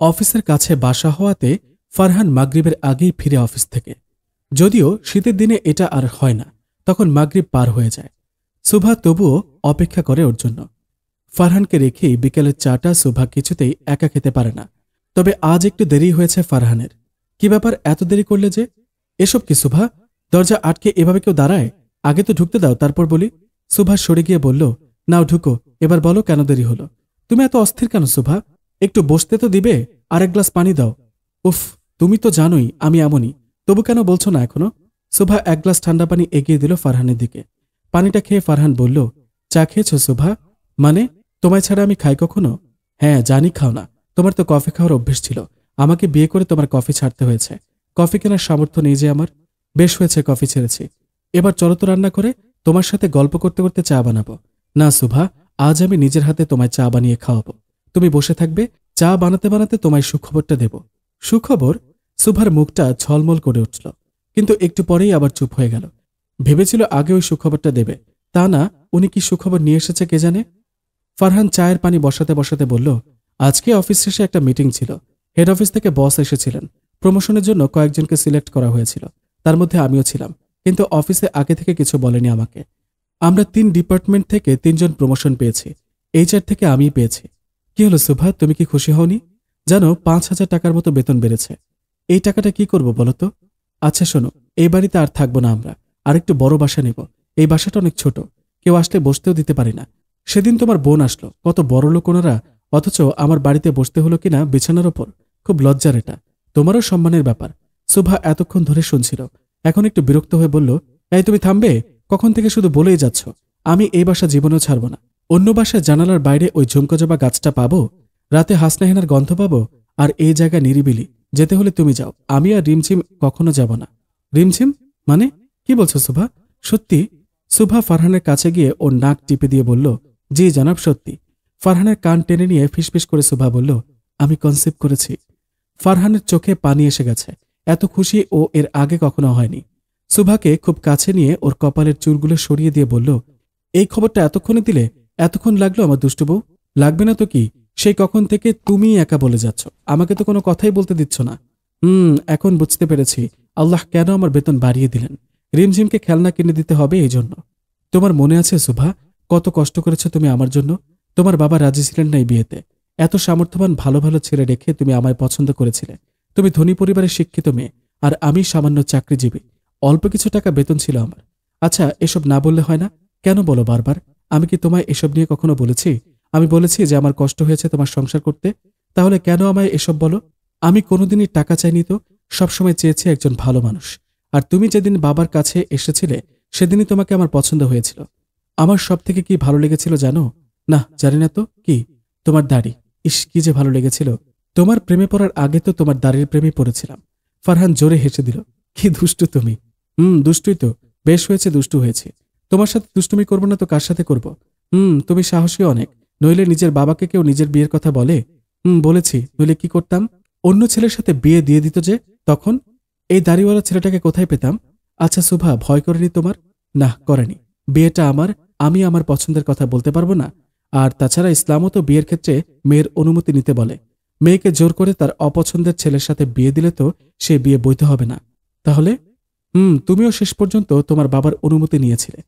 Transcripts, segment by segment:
অফিসের কাছে বাসা হওয়াতে ফারহান মাগরিবের আগেই ফিরে অফিস থেকে। যদিও শীতের দিনে এটা আর হয় না, তখন মাগরিব পার হয়ে যায়। সুভা তবুও অপেক্ষা করে ওর জন্য। ফারহানকে রেখেই বিকেলের চাটা সুভা কিছুতেই একা খেতে পারে না। তবে আজ একটু দেরি হয়েছে ফারহানের। কি ব্যাপার, এত দেরি করলে যে? এসব কি সুভা? দরজা আটকে এভাবে কেউ দাঁড়ায়? আগে তো ঢুকতে দাও, তারপর বলি। সুভা সরে গিয়ে বলল, নাও ঢুকো, এবার বলো কেন দেরি হলো। তুমি এত অস্থির কেন সুভা? একটু বসতে তো দিবে, আর এক গ্লাস পানি দাও। উফ, তুমি তো জানোই আমি এমনই, তবু কেন বলছো না এখনো? সুভা এক গ্লাস ঠান্ডা পানি এগিয়ে দিল ফারহানের দিকে। পানিটা খেয়ে ফারহান বলল, চা খেয়েছো সুভা? মানে, তোমায় ছাড়া আমি খাই কখনো? হ্যাঁ জানি খাও না, তোমার তো কফি খাওয়ার অভ্যেস ছিল। আমাকে বিয়ে করে তোমার কফি ছাড়তে হয়েছে। কফি কেনার সামর্থ্য নেই যে আমার। বেশ হয়েছে কফি ছেড়েছি, এবার চলো তো রান্না করে তোমার সাথে গল্প করতে করতে চা বানাবো। না সুভা, আজ আমি নিজের হাতে তোমায় চা বানিয়ে খাওয়াবো। তুমি বসে থাকবে, চা বানাতে বানাতে তোমায় সুখবরটা দেব। সুখবর? সুভার মুখটা ঝলমল করে উঠল, কিন্তু একটু পরেই আবার চুপ হয়ে গেল। ভেবেছিল আগে ওই সুখবরটা দেবে, তা না, উনি কি সুখবর নিয়ে এসেছে কে জানে। ফারহান চায়ের পানি বসাতে বসাতে বলল, আজকে অফিস শেষে একটা মিটিং ছিল। হেড অফিস থেকে বস এসেছিলেন। প্রমোশনের জন্য কয়েকজনকে সিলেক্ট করা হয়েছিল, তার মধ্যে আমিও ছিলাম। কিন্তু অফিসে আগে থেকে কিছু বলেনি আমাকে। আমরা 3 ডিপার্টমেন্ট থেকে 3 জন প্রমোশন পেয়েছি। HR থেকে আমিই পেয়েছি। কি হলো সুভা, তুমি কি খুশি হওনি? জানো 5,000 টাকার মতো বেতন বেড়েছে। এই টাকাটা কি করব বলো তো? আচ্ছা শোনো, এই বাড়িতে আর থাকবো না আমরা, আর একটু বড় বাসা নেব। এই বাসাটা অনেক ছোট, কেউ আসলে বসতেও দিতে পারি না। সেদিন তোমার বোন আসলো, কত বড় লোক ওনারা, অথচ আমার বাড়িতে বসতে হলো কিনা বিছানার ওপর। খুব লজ্জার এটা, তোমারও সম্মানের ব্যাপার। সুভা এতক্ষণ ধরে শুনছিল, এখন একটু বিরক্ত হয়ে বলল, এই তুমি থামবে? কখন থেকে শুধু বলেই যাচ্ছ। আমি এই বাসা জীবনেও ছাড়ব না। অন্য বাসায় জানালার বাইরে ওই ঝুমকোজবা গাছটা পাবো, রাতে হাসনাহেনার গন্ধ পাবো, আর এই জায়গা নিরিবিলি। যেতে হলে তুমি যাও, আমি আর রিমঝিম কখনো যাব না। রিমঝিম মানে কি বলছো সুভা? সত্যি? সুভা ফারহানের কাছে গিয়ে ওর নাক টিপে দিয়ে বলল, জি জনাব সত্যি। ফারহানের কান টেনে নিয়ে ফিসফিস করে সুভা বলল, আমি কনসিভ করেছি। ফারহানের চোখে পানি এসে গেছে, এত খুশি ও এর আগে কখনো হয়নি। সুভাকে খুব কাছে নিয়ে ওর কপালের চুলগুলো সরিয়ে দিয়ে বলল, এই খবরটা এতক্ষণে দিলে? এতক্ষণ লাগলো আমার দুষ্টু বউ? লাগবে না তো কি, সেই কখন থেকে তুমিই একা বলে যাচ্ছ, আমাকে তো কোনো কথাই বলতে দিচ্ছ না। এখন বুঝতে পেরেছি আল্লাহ কেন আমার বেতন বাড়িয়ে দিলেন। রিমঝিমকে খেলনা কিনে দিতে হবে এই জন্য। তোমার মনে আছে সুভা, কত কষ্ট করেছ তুমি আমার জন্য? তোমার বাবা রাজি ছিলেন না এই বিয়েতে। এত সামর্থ্যবান ভালো ভালো ছেলে রেখে তুমি আমায় পছন্দ করেছিলে। তুমি ধনী পরিবারের শিক্ষিত মেয়ে, আর আমি সামান্য চাকরিজীবী। অল্প কিছু টাকা বেতন ছিল আমার। আচ্ছা এসব না বললে হয় না? কেন বলো বারবার? আমি কি তোমায় এসব নিয়ে কখনো বলেছি? আমি বলেছি যে আমার কষ্ট হয়েছে তোমার সংসার করতে? তাহলে কেন আমায় এসব বলো? আমি কোনোদিনই টাকা চাইনি তো, সবসময় চেয়েছি একজন ভালো মানুষ। আর তুমি যেদিন বাবার কাছে এসেছিলে সেদিনই তোমাকে আমার পছন্দ হয়েছিল। আমার সব থেকে কি ভালো লেগেছিল জানো? না জানি না তো কি? তোমার দাড়ি। ইস কি যে ভালো লেগেছিল। তোমার প্রেমে পড়ার আগে তো তোমার দাড়ির প্রেমে পড়েছিলাম। ফারহান জোরে হেসে দিল, কি দুষ্টু তুমি। দুষ্টুই তো, বেশ হয়েছে দুষ্টু হয়েছে। তোমার সাথে দুষ্টুমি করবো না তো কার সাথে করব? তুমি সাহসী অনেক, নইলে নিজের বাবাকে কেউ নিজের বিয়ের কথা বলে? বলেছি, নইলে কি করতাম? অন্য ছেলের সাথে বিয়ে দিয়ে দিত যে তখন। এই দাড়িওয়ালা ছেলেটাকে কোথায় পেতাম? আচ্ছা সুভা, ভয় করেনি তোমার? না করেনি। বিয়েটা আমার, আমি আমার পছন্দের কথা বলতে পারবো না? আর তাছাড়া ইসলামও তো বিয়ের ক্ষেত্রে মেয়ের অনুমতি নিতে বলে। মেয়েকে জোর করে তার অপছন্দের ছেলের সাথে বিয়ে দিলে তো সে বিয়ে বৈধ হবে না। তাহলে তুমিও শেষ পর্যন্ত তোমার বাবার অনুমতি নিয়েছিলে,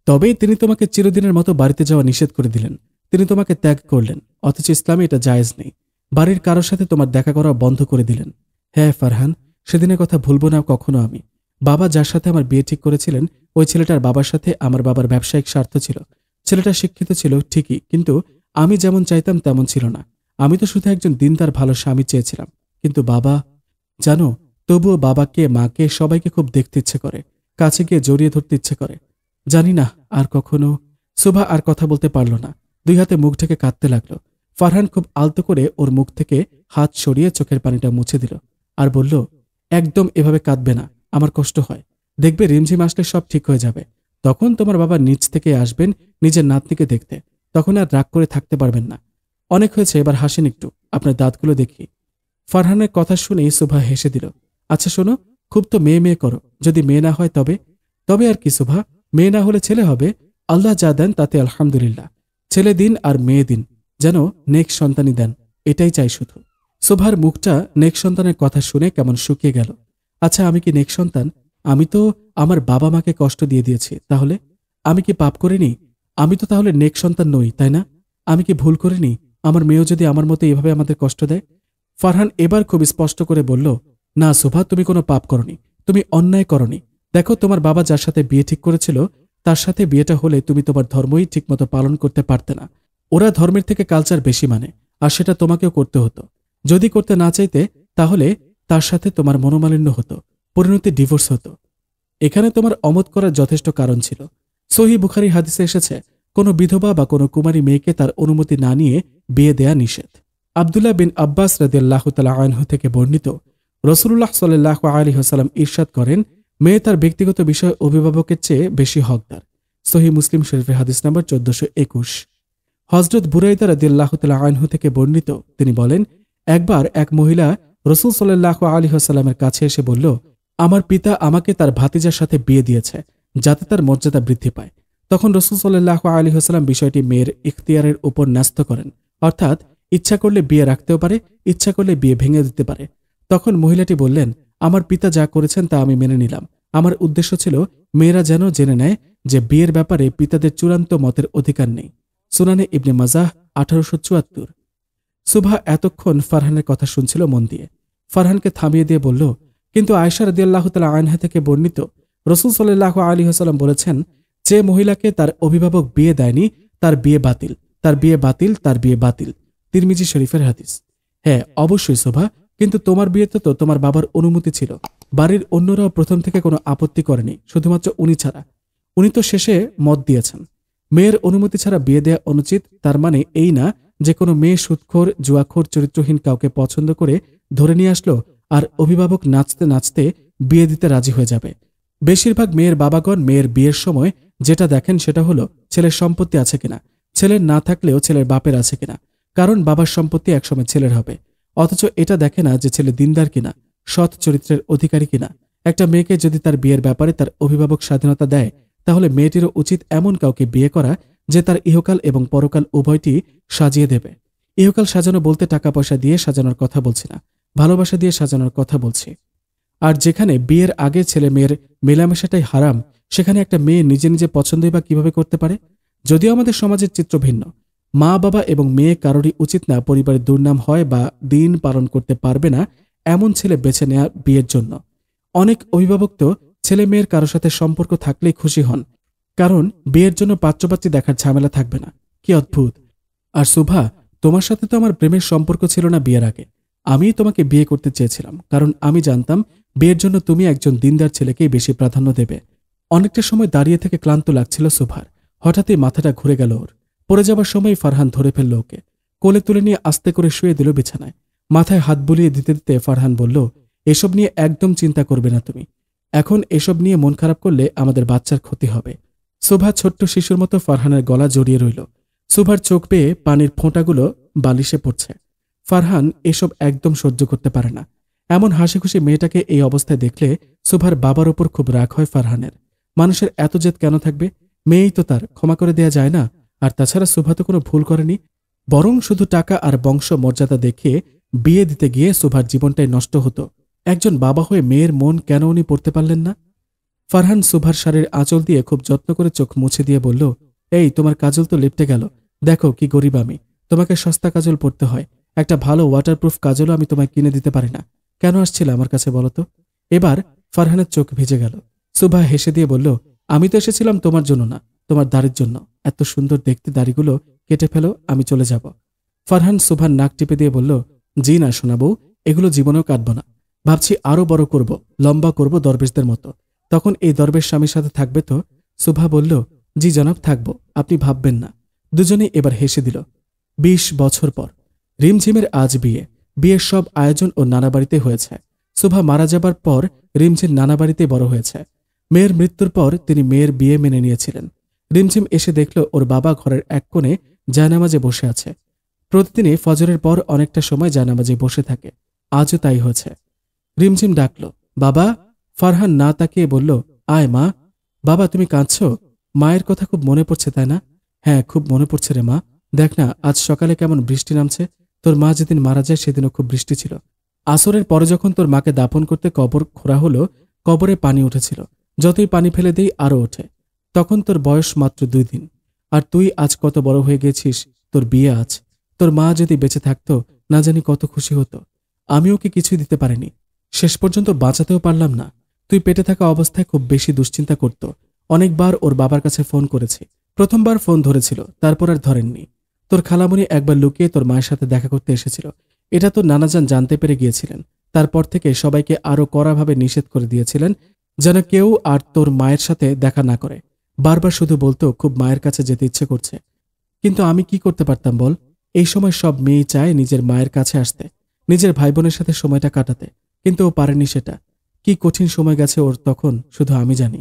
তবেই তিনি তোমাকে চিরদিনের মতো বাড়িতে যাওয়া নিষেধ করে দিলেন। তিনি তোমাকে ত্যাগ করলেন, অথচ ইসলামে এটা জায়েজ নেই। বাড়ির কারোর সাথে তোমার দেখা করা বন্ধ করে দিলেন। হ্যাঁ ফারহান, সেদিনের কথা ভুলবো না কখনো আমি। বাবা যার সাথে আমার বিয়ে ঠিক করেছিলেন, ওই ছেলেটার বাবার সাথে আমার বাবার ব্যবসায়িক স্বার্থ ছিল। ছেলেটা শিক্ষিত ছিল ঠিকই, কিন্তু আমি যেমন চাইতাম তেমন ছিল না। আমি তো শুধু একজন দিনদার ভালো স্বামী চেয়েছিলাম। কিন্তু বাবা, জানো, তবুও বাবাকে মাকে সবাইকে খুব দেখতে ইচ্ছে করে, কাছে গিয়ে জড়িয়ে ধরতে ইচ্ছে করে। জানি না আর কখনো। সুভা আর কথা বলতে পারল না, 2 হাতে মুখ ঢেকে কাঁদতে লাগলো। ফারহান খুব আলতো করে ওর মুখ থেকে হাত সরিয়ে চোখের পানিটা মুছে দিল আর বলল, একদম এভাবে কাঁদবে না, আমার কষ্ট হয়। দেখবে রিমঝিম আসলে সব ঠিক হয়ে যাবে। তখন তোমার বাবা নিজ থেকে আসবেন নিজের নাতনিকে দেখতে, তখন আর রাগ করে থাকতে পারবেন না। অনেক হয়েছে, এবার হাসেন একটু, আপনার দাঁতগুলো দেখি। ফারহানের কথা শুনেই সুভা হেসে দিল। আচ্ছা শোনো, খুব তো মেয়ে মেয়ে করো, যদি মেয়ে না হয় তবে? তবে আর কি সুভা, মেয়ে না হলে ছেলে হবে। আল্লাহ যা দেন তাতে আলহামদুলিল্লাহ। ছেলে দিন আর মেয়ে দিন, যেন নেক সন্তানই দেন, এটাই চাই শুধু। শোভার মুখটা নেক সন্তানের কথা শুনে কেমন শুকিয়ে গেল। আচ্ছা, আমি কি নেক সন্তান? আমি তো আমার বাবা মাকে কষ্ট দিয়ে দিয়েছি। তাহলে আমি কি পাপ করিনি? আমি তো তাহলে নেক সন্তান নই, তাই না? আমি কি ভুল করিনি? আমার মেয়েও যদি আমার মতো এভাবে আমাদের কষ্ট দেয়? ফারহান এবার খুব স্পষ্ট করে বলল, না শোভা, তুমি কোনো পাপ করনি, তুমি অন্যায় করনি। দেখো, তোমার বাবা যার সাথে বিয়ে ঠিক করেছিল তার সাথে বিয়েটা হলে তুমি তোমার ধর্মই ঠিকমতো পালন করতে পারতে না। ওরা ধর্মের থেকে কালচার বেশি মানে, আর সেটা তোমাকেও করতে হতো। যদি করতে না চাইতে তাহলে তার সাথে তোমার মনোমালিন্য হতো, পরিণতি ডিভোর্স হতো। এখানে তোমার অমত করার যথেষ্ট কারণ ছিল। সহিহ বুখারী হাদিসে এসেছে, কোনো বিধবা বা কোনো কুমারী মেয়েকে তার অনুমতি না নিয়ে বিয়ে দেয়া নিষেধ। আব্দুল্লাহ বিন আব্বাস রাদিয়াল্লাহু তাআলা আনহু থেকে বর্ণিত, রাসূলুল্লাহ সাল্লাল্লাহু আলাইহি ওয়াসাল্লাম ইরশাদ করেন, মেয়ে তার ব্যক্তিগত বিষয় অভিভাবকের চেয়ে বেশি হকদার। সহিহ মুসলিম শরীফের হাদিস নম্বর 1421। হযরত বুরাইদা রাদিয়াল্লাহু তাআলা আনহু থেকে বর্ণিত, তিনি বলেন, একবার এক মহিলা রাসূল সাল্লাল্লাহু আলাইহি ওয়াসাল্লামের কাছে এসে বলল, আমার পিতা আমাকে তার ভাতিজার সাথে বিয়ে দিয়েছে যাতে তার মর্যাদা বৃদ্ধি পায়। তখন রাসূল সাল্লাল্লাহু আলাইহি ওয়াসাল্লাম বিষয়টি মেয়ের ইখতিয়ারের উপর ন্যস্ত করেন, অর্থাৎ ইচ্ছা করলে বিয়ে রাখতেও পারে, ইচ্ছা করলে বিয়ে ভেঙে দিতে পারে। তখন মহিলাটি বললেন, আমার পিতা যা করেছেন তা আমি মেনে নিলাম। আমার উদ্দেশ্য ছিল মেয়েরা যেন জেনে নেয় যে বিয়ের ব্যাপারে পিতাদের চূড়ান্ত মতের অধিকার নেই। সুনানে ইবনে মাজাহ 1874। সুভা এতক্ষণ ফারহানের কথা শুনছিল মন দিয়ে। ফারহানকে থামিয়ে দিয়ে বলল, কিন্তু আয়েশা রাদিয়াল্লাহু তাআলা আনহা থেকে বর্ণিত, রাসূল সাল্লাল্লাহু আলাইহি ওয়াসাল্লাম বলেছেন, যে মহিলাকে তার অভিভাবক বিয়ে দেয়নি তার বিয়ে বাতিল, তার বিয়ে বাতিল, তার বিয়ে বাতিল। তিরমিজি শরীফের হাদিস। হ্যাঁ, অবশ্যই শোভা, কিন্তু তোমার বিয়েতে তো তোমার বাবার অনুমতি ছিল। বাড়ির অন্যরাও প্রথম থেকে কোনো আপত্তি করেনি, শুধুমাত্র উনি ছাড়া। উনি তো শেষে মত দিয়েছেন। মেয়ের অনুমতি ছাড়া বিয়ে দেয়া অনুচিত, তার মানে এই না যে কোনো মেয়ে সুদখোর, জুয়াখোর, চরিত্রহীন কাউকে পছন্দ করে ধরে নিয়ে আসলো আর অভিভাবক নাচতে নাচতে বিয়ে দিতে রাজি হয়ে যাবে। বেশিরভাগ মেয়ের বাবাগণ মেয়ের বিয়ের সময় যেটা দেখেন সেটা হলো ছেলের সম্পত্তি আছে কিনা, ছেলের না থাকলেও ছেলের বাপের আছে কিনা, কারণ বাবার সম্পত্তি একসময় ছেলের হবে। অথচ এটা দেখে না যে ছেলে দিনদার কিনা, সৎ চরিত্রের অধিকারী কিনা। একটা মেয়েকে যদি তার বিয়ের ব্যাপারে তার অভিভাবক স্বাধীনতা দেয়, তাহলে মেয়েটিরও উচিত এমন কাউকে বিয়ে করা যে তার ইহকাল এবং পরকাল উভয়টি সাজিয়ে দেবে। ইহকাল সাজানো বলতে টাকা পয়সা দিয়ে সাজানোর কথা বলছি না, ভালোবাসা দিয়ে সাজানোর কথা বলছি। আর যেখানে বিয়ের আগে ছেলে মেয়ের মেলামেশাটাই হারাম, সেখানে একটা মেয়ে নিজে নিজে পছন্দই বা কিভাবে করতে পারে? যদিও আমাদের সমাজের চিত্র ভিন্ন, মা বাবা এবং মেয়ে কারোরই উচিত না পরিবারের দুর্নাম হয় বা দিন পালন করতে পারবে না এমন ছেলে বেছে নেয়া বিয়ের জন্য। অনেক অভিভাবক তো ছেলে মেয়ের কারোর সাথে সম্পর্ক থাকলেই খুশি হন, কারণ বিয়ের জন্য পাত্রপাত্রী দেখার ঝামেলা থাকবে না। কি অদ্ভুত! আর শুভা, তোমার সাথে তো আমার প্রেমের সম্পর্ক ছিল না বিয়ের আগে। আমিই তোমাকে বিয়ে করতে চেয়েছিলাম, কারণ আমি জানতাম বিয়ের জন্য তুমি একজন দিনদার ছেলেকেই বেশি প্রাধান্য দেবে। অনেকটা সময় দাঁড়িয়ে থেকে ক্লান্ত লাগছিল শুভার। হঠাৎই মাথাটা ঘুরে গেল ওর। পড়ে যাবার সময় ফারহান ধরে ফেলল ওকে, কোলে তুলে নিয়ে আস্তে করে শুয়ে দিল বিছানায়। মাথায় হাত বুলিয়ে দিতে দিতে ফারহান বলল, এসব নিয়ে একদম চিন্তা করবে না তুমি। এখন এসব নিয়ে মন খারাপ করলে আমাদের বাচ্চার ক্ষতি হবে। শোভা ছোট্ট শিশুর মতো ফারহানের গলা জড়িয়ে রইল। শোভার চোখ পেয়ে পানির ফোঁটাগুলো বালিশে পড়ছে। ফারহান এসব একদম সহ্য করতে পারে না। এমন হাসিখুশি মেয়েটাকে এই অবস্থায় দেখলে শোভার বাবার ওপর খুব রাগ হয় ফারহানের। মানুষের এত জেদ কেন থাকবে? মেয়েই তো তার, ক্ষমা করে দেয়া যায় না? আর তাছাড়া শোভা তো কোনো ভুল করেনি, বরং শুধু টাকা আর বংশ মর্যাদা দেখিয়ে বিয়ে দিতে গিয়ে শোভার জীবনটাই নষ্ট হতো। একজন বাবা হয়ে মেয়ের মন কেন উনি পড়তে পারলেন না? ফারহান শোভার শাড়ির আঁচল দিয়ে খুব যত্ন করে চোখ মুছে দিয়ে বলল, এই তোমার কাজল তো লিপটে গেল। দেখো কি গরিব আমি, তোমাকে সস্তা কাজল পরতে হয়। একটা ভালো ওয়াটারপ্রুফ কাজলও আমি তোমায় কিনে দিতে পারি না। কেন আসছিলে আমার কাছে বলো তো? এবার ফারহানের চোখ ভিজে গেল। শোভা হেসে দিয়ে বলল, আমি তো এসেছিলাম তোমার জন্য না, তোমার দাড়ির জন্য। এত সুন্দর দেখতে দাড়িগুলো কেটে ফেলো, আমি চলে যাব। ফারহান শোভার নাক টিপে দিয়ে বলল, জি না সোনা বউ, এগুলো জীবনেও কাটব না। ভাবছি আরো বড় করব, লম্বা করব দরবেশদের মতো। তখন এই দরবেশ স্বামীর সাথে থাকবে তো? শোভা বলল, জি জনাব, থাকবো, আপনি ভাববেন না। দুজনেই এবার হেসে দিল। ২০ বছর পর রিমঝিমের আজ বিয়ে। বিয়ের সব আয়োজন ও নানা বাড়িতে হয়েছে। শোভা মারা যাবার পর রিমঝিম নানা বাড়িতে বড় হয়েছে। মেয়ের মৃত্যুর পর তিনি মেয়ের বিয়ে মেনে নিয়েছিলেন। রিমঝিম এসে দেখল ওর বাবা ঘরের এক কোণে জায়নামাজে বসে আছে। প্রতিদিনই ফজরের পর অনেকটা সময় জায়নামাজে বসে থাকে। আজও তাই হয়েছে। রিমঝিম ডাকল, বাবা। ফারহান না তাকিয়ে বলল, আয় মা। বাবা, তুমি কাঁদছ? মায়ের কথা খুব মনে পড়ছে তাই না? হ্যাঁ, খুব মনে পড়ছে রে মা। দেখ না, আজ সকালে কেমন বৃষ্টি নামছে। তোর মা যেদিন মারা যায় সেদিনও খুব বৃষ্টি ছিল। আসরের পরে যখন তোর মাকে দাফন করতে কবর খোঁড়া হলো, কবরে পানি উঠেছিল। যতই পানি ফেলে দেই আরও ওঠে। তখন তোর বয়স মাত্র 2 দিন। আর তুই আজ কত বড় হয়ে গেছিস, তোর বিয়ে আজ। তোর মা যদি বেঁচে থাকতো না জানি কত খুশি হতো। আমি ওকে কিছুই দিতে পারিনি, শেষ পর্যন্ত বাঁচাতেও পারলাম না। তুই পেটে থাকা অবস্থায় খুব বেশি দুশ্চিন্তা করত। অনেকবার ওর বাবার কাছে ফোন করেছি। প্রথমবার ফোন ধরেছিল, তারপর আর ধরেননি। তোর খালামণি একবার লুকিয়ে তোর মায়ের সাথে দেখা করতে এসেছিল। এটা তো নানাজান জানতে পেরে গিয়েছিলেন। তারপর থেকে সবাইকে আরও কড়াভাবে নিষেধ করে দিয়েছিলেন যেন কেউ আর তোর মায়ের সাথে দেখা না করে। বারবার শুধু বলতো খুব মায়ের কাছে যেতে ইচ্ছে করছে। কিন্তু আমি কি করতে পারতাম বল? এই সময় সব মেয়ে চায় নিজের মায়ের কাছে আসতে, নিজের ভাই বোনের সাথে সময়টা কাটাতে, কিন্তু ও পারেনি সেটা। কি কঠিন সময় গেছে ওর তখন শুধু আমি জানি।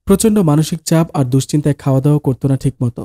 প্রচণ্ড মানসিক চাপ আর দুশ্চিন্তায় খাওয়া দাওয়া করতো না ঠিক মতো।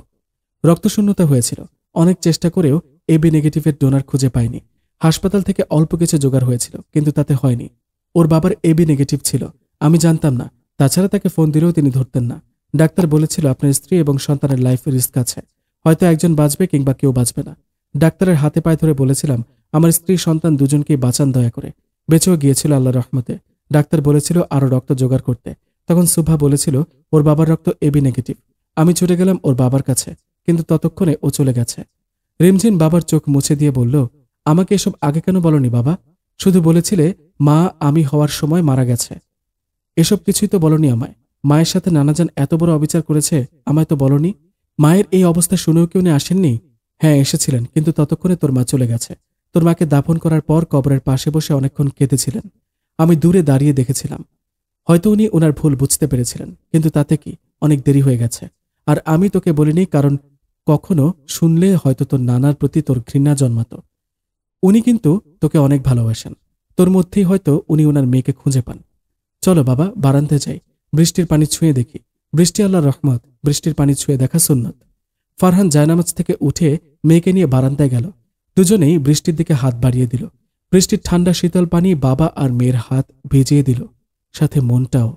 রক্তশূন্যতা হয়েছিল। অনেক চেষ্টা করেও এবি নেগেটিভের ডোনার খুঁজে পায়নি। হাসপাতাল থেকে অল্প কিছু জোগাড় হয়েছিল, কিন্তু তাতে হয়নি। ওর বাবার এবি নেগেটিভ ছিল, আমি জানতাম না। তাছাড়া তাকে ফোন দিলেও তিনি ধরতেন না। ডাক্তার বলেছিল আপনার স্ত্রী এবং সন্তানের লাইফ রিস্ক আছে, হয়তো একজন বাঁচবে কিংবা কেউ বাঁচবে না। ডাক্তারের হাতে পায়ে ধরে বলেছিলাম আমার স্ত্রী সন্তান দুজনকেই বাঁচান দয়া করে। বেঁচেও গিয়েছিল আল্লাহর রহমতে। ডাক্তার বলেছিল আরও রক্ত জোগাড় করতে। তখন সুভা বলেছিল ওর বাবার রক্ত এবি নেগেটিভ। আমি ছুটে গেলাম ওর বাবার কাছে, কিন্তু ততক্ষণে ও চলে গেছে। রিমঝিম বাবার চোখ মুছে দিয়ে বলল, আমাকে এসব আগে কেন বলনি বাবা? শুধু বলেছিলে মা আমি হওয়ার সময় মারা গেছে। এসব কিছুই তো বলনি আমায়। মায়ের সাথে নানাজান এত বড় অবিচার করেছে, আমায় তো বলনি। মায়ের এই অবস্থা শুনেও কি উনি আসেননি? হ্যাঁ এসেছিলেন, কিন্তু ততক্ষণে তোর মা চলে গেছে। তোর মাকে দাফন করার পর কবরের পাশে বসে অনেকক্ষণ কেঁদেছিলেন। আমি দূরে দাঁড়িয়ে দেখেছিলাম। হয়তো উনি ওনার ভুল বুঝতে পেরেছিলেন, কিন্তু তাতে কি, অনেক দেরি হয়ে গেছে। আর আমি তোকে বলিনি, কারণ কখনো শুনলে হয়তো তোর নানার প্রতি তোর ঘৃণা জন্মাতো। উনি কিন্তু তোকে অনেক ভালোবাসেন। তোর মধ্যেই হয়তো উনি ওনার মেয়েকে খুঁজে পান। চলো বাবা, বারান্দায় যাই, বৃষ্টির পানি ছুঁয়ে দেখি। বৃষ্টি আল্লাহর রহমত, বৃষ্টির পানি ছুঁয়ে দেখা সুন্নত। ফারহান জায়নামাজ থেকে উঠে মেয়েকে নিয়ে বারান্দায় গেল। দুজনেই বৃষ্টির দিকে হাত বাড়িয়ে দিল। বৃষ্টির ঠান্ডা শীতল পানি বাবা আর মেয়ের হাত ভিজিয়ে দিল, সাথে মনটাও।